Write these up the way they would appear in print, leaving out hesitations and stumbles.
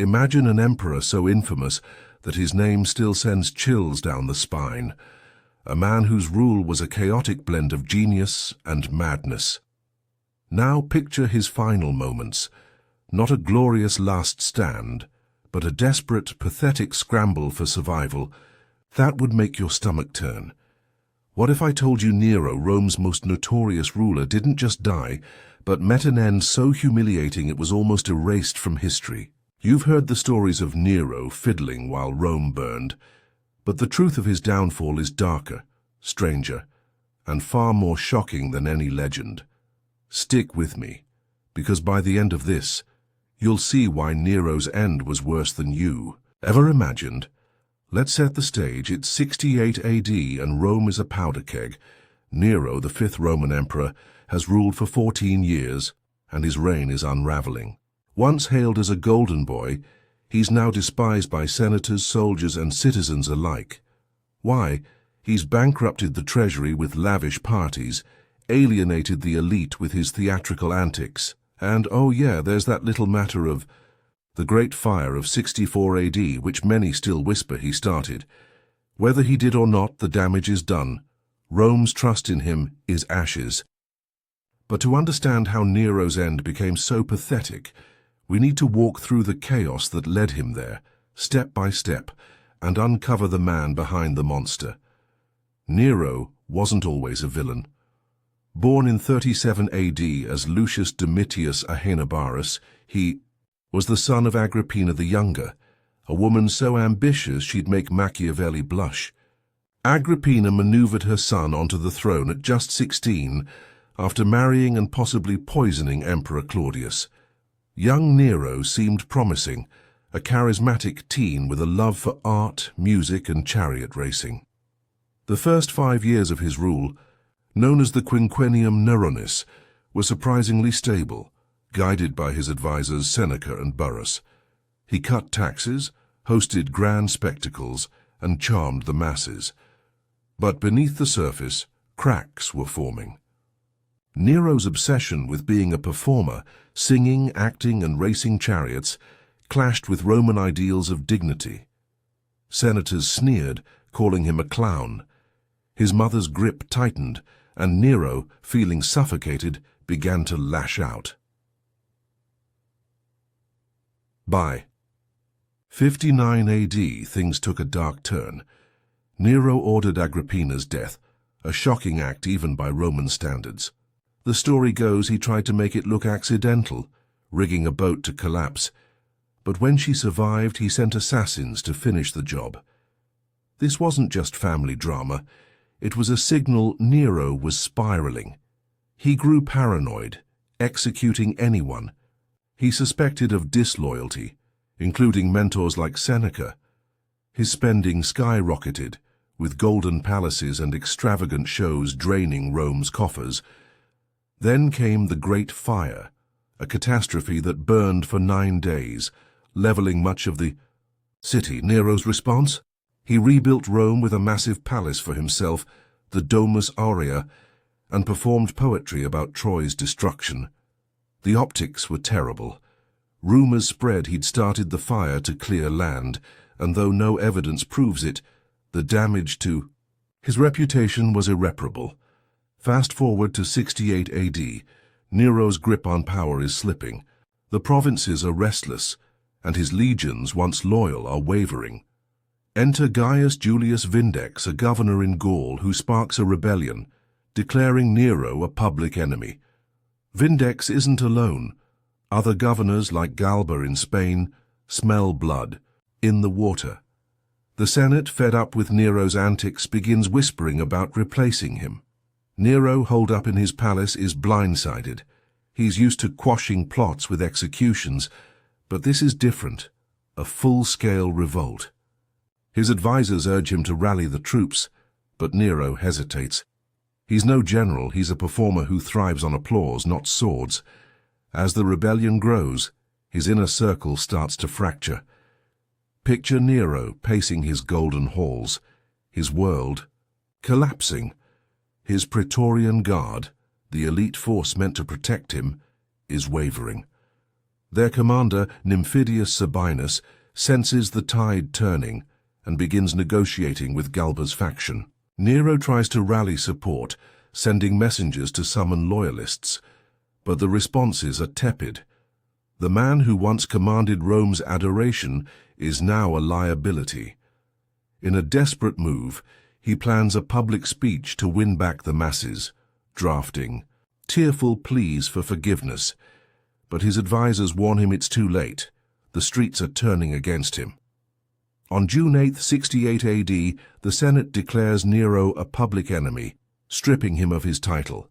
Imagine an emperor so infamous that his name still sends chills down the spine. A man whose rule was a chaotic blend of genius and madness. Now picture his final moments. Not a glorious last stand, but a desperate, pathetic scramble for survival. That would make your stomach turn. What if I told you Nero, Rome's most notorious ruler, didn't just die, but met an end so humiliating it was almost erased from history? You've heard the stories of Nero fiddling while Rome burned, but the truth of his downfall is darker, stranger, and far more shocking than any legend. Stick with me, because by the end of this, you'll see why Nero's end was worse than you ever imagined. Let's set the stage. It's 68 AD and Rome is a powder keg. Nero, the fifth Roman emperor, has ruled for 14 years, and his reign is unraveling. Once hailed as a golden boy, he's now despised by senators, soldiers, and citizens alike. Why? He's bankrupted the treasury with lavish parties, alienated the elite with his theatrical antics, and, oh yeah, there's that little matter of the Great Fire of 64 AD, which many still whisper he started. Whether he did or not, the damage is done. Rome's trust in him is ashes. But to understand how Nero's end became so pathetic, we need to walk through the chaos that led him there, step by step, and uncover the man behind the monster. Nero wasn't always a villain. Born in 37 AD as Lucius Domitius Ahenobarbus, he was the son of Agrippina the Younger, a woman so ambitious she'd make Machiavelli blush. Agrippina maneuvered her son onto the throne at just 16 after marrying and possibly poisoning Emperor Claudius. Young Nero seemed promising, a charismatic teen with a love for art, music, and chariot racing. The first 5 years of his rule, known as the Quinquennium Neronis, were surprisingly stable, guided by his advisors Seneca and Burrus. He cut taxes, hosted grand spectacles, and charmed the masses. But beneath the surface, cracks were forming. Nero's obsession with being a performer, singing, acting, and racing chariots, clashed with Roman ideals of dignity. Senators sneered, calling him a clown. His mother's grip tightened, and Nero, feeling suffocated, began to lash out. By 59 AD, things took a dark turn. Nero ordered Agrippina's death, a shocking act even by Roman standards. The story goes he tried to make it look accidental, rigging a boat to collapse. But when she survived, he sent assassins to finish the job. This wasn't just family drama. It was a signal Nero was spiraling. He grew paranoid, executing anyone. He suspected of disloyalty, including mentors like Seneca. His spending skyrocketed, with golden palaces and extravagant shows draining Rome's coffers. Then came the Great Fire, a catastrophe that burned for 9 days, leveling much of the city. Nero's response? He rebuilt Rome with a massive palace for himself, the Domus Aurea, and performed poetry about Troy's destruction. The optics were terrible. Rumors spread he'd started the fire to clear land, and though no evidence proves it, the damage to his reputation was irreparable. Fast forward to 68 AD, Nero's grip on power is slipping. The provinces are restless, and his legions, once loyal, are wavering. Enter Gaius Julius Vindex, a governor in Gaul, who sparks a rebellion, declaring Nero a public enemy. Vindex isn't alone. Other governors, like Galba in Spain, smell blood in the water. The Senate, fed up with Nero's antics, begins whispering about replacing him. Nero, holed up in his palace, is blindsided. He's used to quashing plots with executions, but this is different, a full-scale revolt. His advisors urge him to rally the troops, but Nero hesitates. He's no general, he's a performer who thrives on applause, not swords. As the rebellion grows, his inner circle starts to fracture. Picture Nero pacing his golden halls, his world collapsing. His Praetorian Guard, the elite force meant to protect him, is wavering. Their commander, Nymphidius Sabinus, senses the tide turning and begins negotiating with Galba's faction. Nero tries to rally support, sending messengers to summon loyalists, but the responses are tepid. The man who once commanded Rome's adoration is now a liability. In a desperate move, he plans a public speech to win back the masses, drafting tearful pleas for forgiveness. But his advisors warn him it's too late. The streets are turning against him. On June 8, 68 AD, the Senate declares Nero a public enemy, stripping him of his title.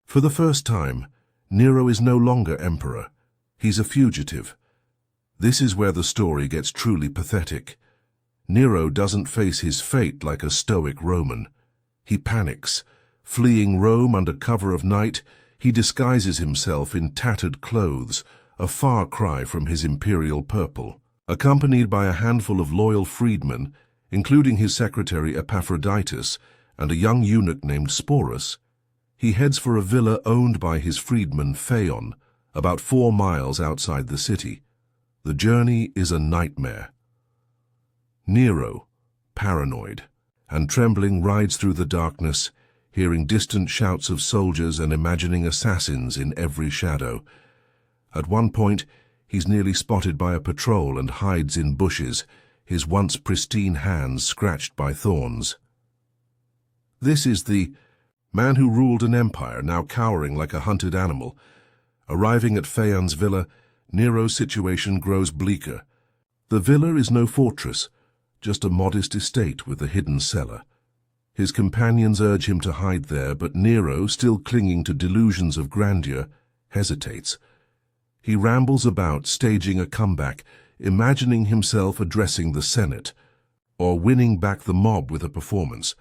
For the first time, Nero is no longer emperor. He's a fugitive. This is where the story gets truly pathetic. Nero doesn't face his fate like a stoic Roman. He panics. Fleeing Rome under cover of night, he disguises himself in tattered clothes, a far cry from his imperial purple. Accompanied by a handful of loyal freedmen, including his secretary Epaphroditus and a young eunuch named Sporus, he heads for a villa owned by his freedman Phaon, about 4 miles outside the city. The journey is a nightmare. Nero, paranoid and trembling, rides through the darkness, hearing distant shouts of soldiers and imagining assassins in every shadow. At one point, he's nearly spotted by a patrol and hides in bushes, his once pristine hands scratched by thorns. This is the man who ruled an empire, now cowering like a hunted animal. Arriving at Phaon's villa, Nero's situation grows bleaker. The villa is no fortress, just a modest estate with a hidden cellar. His companions urge him to hide there, but Nero, still clinging to delusions of grandeur, hesitates. He rambles about, staging a comeback, imagining himself addressing the Senate, or winning back the mob with a performance.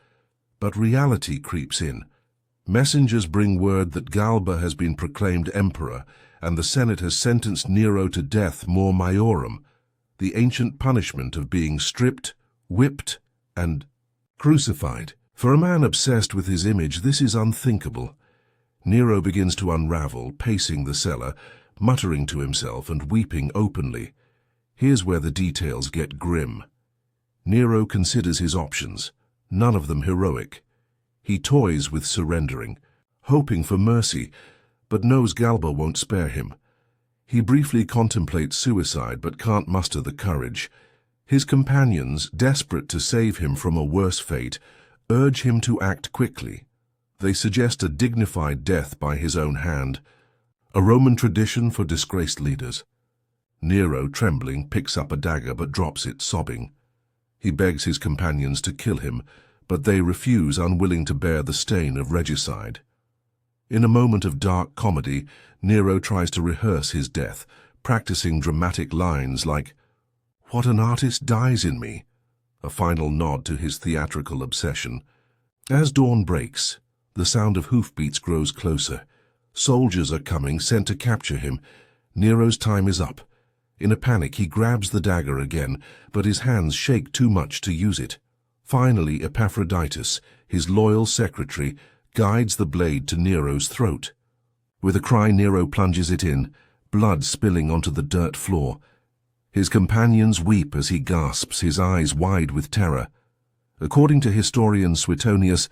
But reality creeps in. Messengers bring word that Galba has been proclaimed emperor, and the Senate has sentenced Nero to death mor maiorum, the ancient punishment of being stripped, whipped, and crucified. For a man obsessed with his image, this is unthinkable. Nero begins to unravel, pacing the cellar, muttering to himself and weeping openly. Here's where the details get grim. Nero considers his options, none of them heroic. He toys with surrendering, hoping for mercy, but knows Galba won't spare him. He briefly contemplates suicide but can't muster the courage. His companions, desperate to save him from a worse fate, urge him to act quickly. They suggest a dignified death by his own hand, a Roman tradition for disgraced leaders. Nero, trembling, picks up a dagger but drops it, sobbing. He begs his companions to kill him, but they refuse, unwilling to bear the stain of regicide. In a moment of dark comedy, Nero tries to rehearse his death, practicing dramatic lines like, "What an artist dies in me," a final nod to his theatrical obsession. As dawn breaks, the sound of hoofbeats grows closer. Soldiers are coming, sent to capture him. Nero's time is up. In a panic, he grabs the dagger again, but his hands shake too much to use it. Finally, Epaphroditus, his loyal secretary, guides the blade to Nero's throat. With a cry, Nero plunges it in, blood spilling onto the dirt floor. His companions weep as he gasps, his eyes wide with terror. According to historian Suetonius,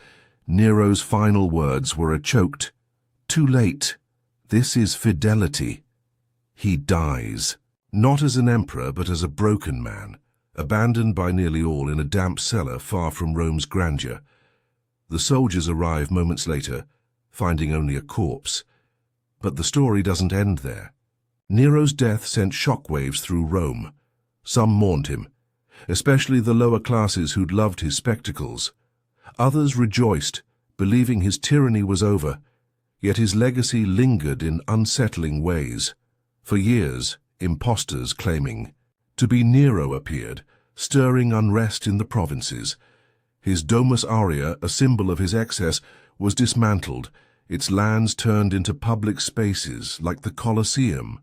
Nero's final words were a choked, "Too late. This is fidelity." He dies, not as an emperor but as a broken man, abandoned by nearly all in a damp cellar far from Rome's grandeur. The soldiers arrive moments later, finding only a corpse. But the story doesn't end there. Nero's death sent shockwaves through Rome. Some mourned him, especially the lower classes who'd loved his spectacles. Others rejoiced, believing his tyranny was over, yet his legacy lingered in unsettling ways. For years, impostors claiming to be Nero appeared, stirring unrest in the provinces. His Domus Aurea, a symbol of his excess, was dismantled, its lands turned into public spaces like the Colosseum.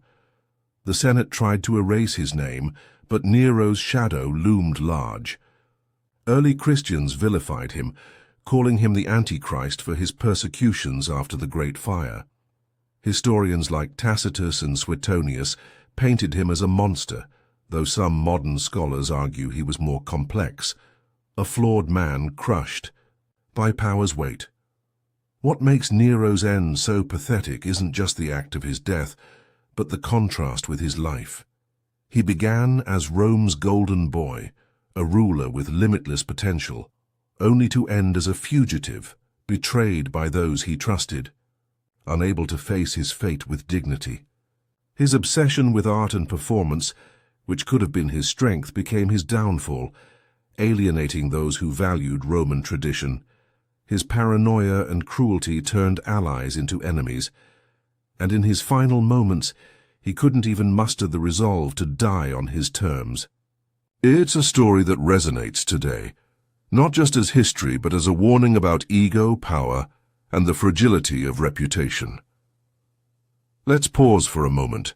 The Senate tried to erase his name, but Nero's shadow loomed large. Early Christians vilified him, calling him the Antichrist for his persecutions after the Great Fire. Historians like Tacitus and Suetonius painted him as a monster, though some modern scholars argue he was more complex, a flawed man crushed by power's weight. What makes Nero's end so pathetic isn't just the act of his death, but the contrast with his life. He began as Rome's golden boy, a ruler with limitless potential, only to end as a fugitive, betrayed by those he trusted, unable to face his fate with dignity. His obsession with art and performance, which could have been his strength, became his downfall, alienating those who valued Roman tradition. His paranoia and cruelty turned allies into enemies, and in his final moments he couldn't even muster the resolve to die on his terms. It's a story that resonates today, not just as history but as a warning about ego, power, and the fragility of reputation. Let's pause for a moment.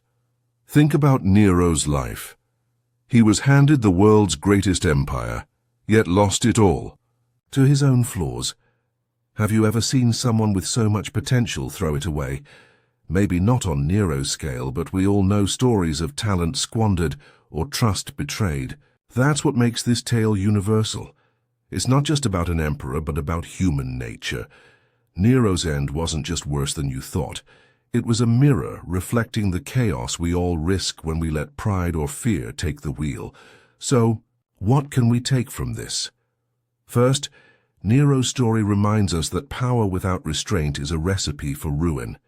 Think about Nero's life. He was handed the world's greatest empire, yet lost it all, to his own flaws. Have you ever seen someone with so much potential throw it away? Maybe not on Nero's scale, but we all know stories of talent squandered or trust betrayed. That's what makes this tale universal. It's not just about an emperor, but about human nature. Nero's end wasn't just worse than you thought. It was a mirror reflecting the chaos we all risk when we let pride or fear take the wheel. So, what can we take from this? First, Nero's story reminds us that power without restraint is a recipe for ruin.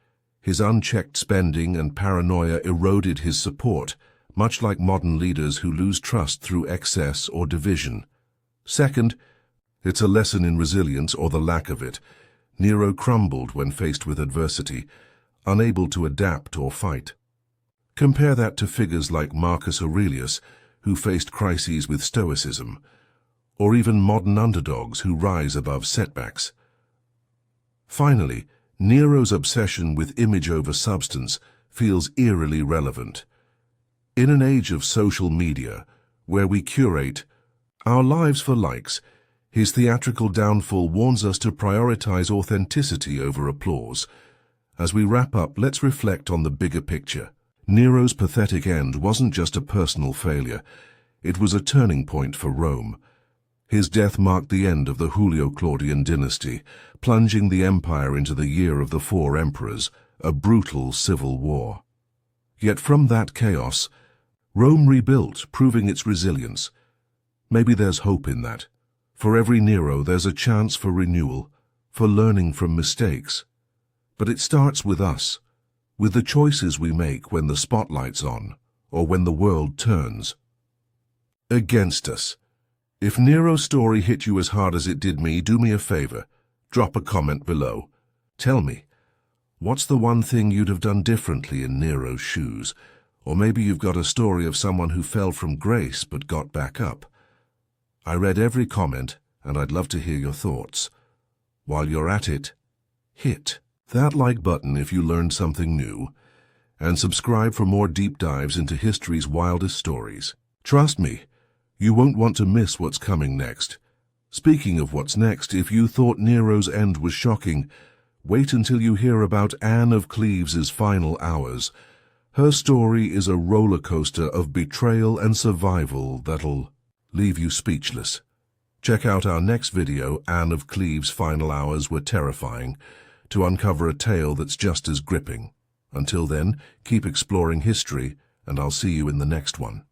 His unchecked spending and paranoia eroded his support, much like modern leaders who lose trust through excess or division. Second, it's a lesson in resilience or the lack of it. Nero crumbled when faced with adversity, unable to adapt or fight. Compare that to figures like Marcus Aurelius, who faced crises with stoicism, or even modern underdogs who rise above setbacks. Finally, Nero's obsession with image over substance feels eerily relevant. In an age of social media, where we curate our lives for likes, his theatrical downfall warns us to prioritize authenticity over applause. As we wrap up, let's reflect on the bigger picture. Nero's pathetic end wasn't just a personal failure. It was a turning point for Rome. His death marked the end of the Julio-Claudian dynasty, plunging the empire into the year of the four emperors, a brutal civil war. Yet from that chaos, Rome rebuilt, proving its resilience. Maybe there's hope in that. For every Nero, there's a chance for renewal, for learning from mistakes. But it starts with us, with the choices we make when the spotlight's on, or when the world turns against us. If Nero's story hit you as hard as it did me, do me a favor. Drop a comment below. Tell me, what's the one thing you'd have done differently in Nero's shoes? Or maybe you've got a story of someone who fell from grace but got back up. I read every comment, and I'd love to hear your thoughts. While you're at it, hit that like button if you learned something new, and subscribe for more deep dives into history's wildest stories. Trust me, you won't want to miss what's coming next. Speaking of what's next, if you thought Nero's end was shocking, wait until you hear about Anne of Cleves' final hours. Her story is a roller coaster of betrayal and survival that'll leave you speechless. Check out our next video, Anne of Cleves' final hours were terrifying, to uncover a tale that's just as gripping. Until then, keep exploring history, and I'll see you in the next one.